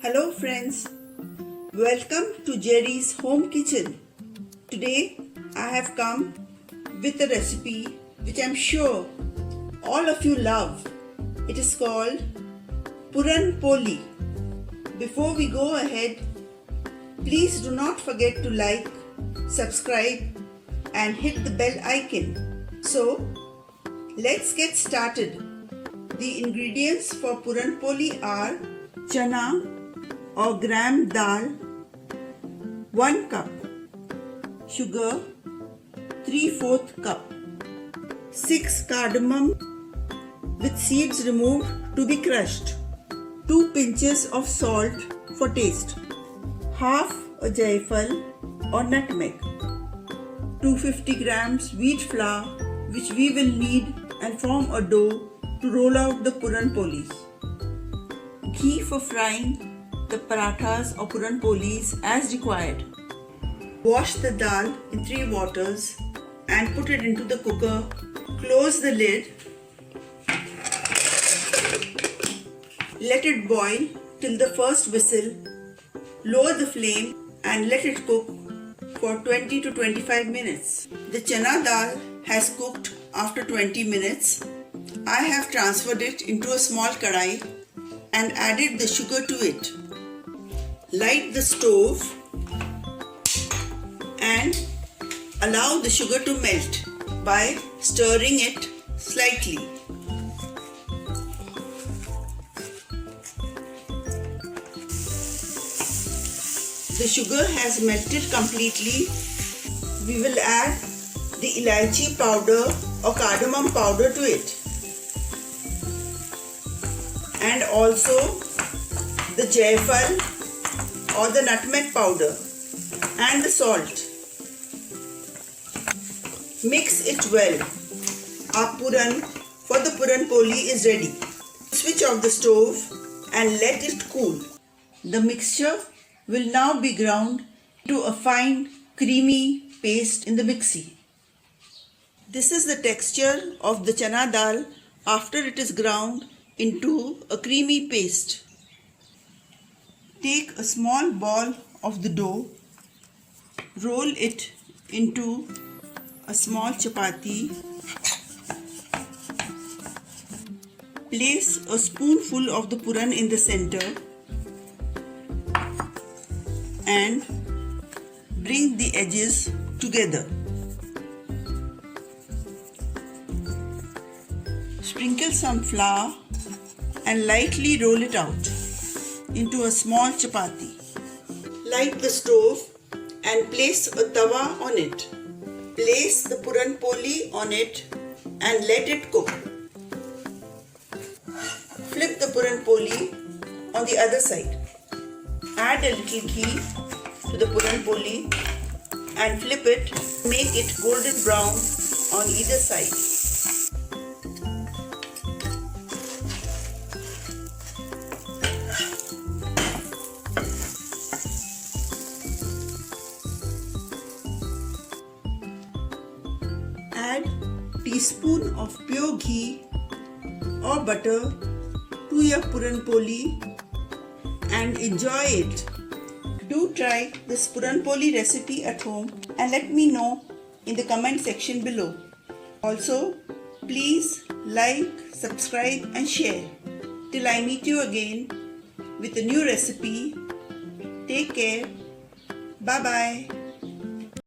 Hello friends, welcome to Jerry's home kitchen. Today I have come with a recipe which I'm sure all of you love. It is called Puran Poli. Before we go ahead, please do not forget to like, subscribe and hit the bell icon. So let's get started. The ingredients for Puran Poli are chana or gram dal 1 cup, sugar 3/4 cup, 6 cardamom with seeds removed to be crushed, 2 pinches of salt for taste, half a jaifal or nutmeg, 250 grams wheat flour which we will need and form a dough to roll out the Puran Polis, ghee for frying the parathas or Puran Polis as required. Wash the dal in 3 waters and put it into the cooker. Close the lid. Let it boil till the first whistle. Lower the flame and let it cook for 20 to 25 minutes. The chana dal has cooked after 20 minutes. I have transferred it into a small kadai and added the sugar to it. Light the stove and allow the sugar to melt by stirring it slightly. The sugar has melted completely. We will add the Elachi powder or cardamom powder to it, and also the Jaiphal or the nutmeg powder and the salt. Mix it well. Our puran for the Puran Poli is ready. Switch off the stove and let it cool. The mixture will now be ground to a fine creamy paste in the mixie. This is the texture of the chana dal after it is ground into a creamy paste. Take a small ball of the dough, roll it into a small chapati, place a spoonful of the puran in the center and bring the edges together. Sprinkle some flour and lightly roll it out into a small chapati. Light the stove and place a tawa on it. Place the Puran Poli on it and let it cook. Flip the Puran Poli on the other side. Add a little ghee to the Puran Poli and flip it. Make it golden brown on either side. Add teaspoon of pure ghee or butter to your Puran Poli and enjoy it. Do try this Puran Poli recipe at home and let me know in the comment section below. Also, please like, subscribe and share. Till I meet you again with a new recipe. Take care. Bye bye.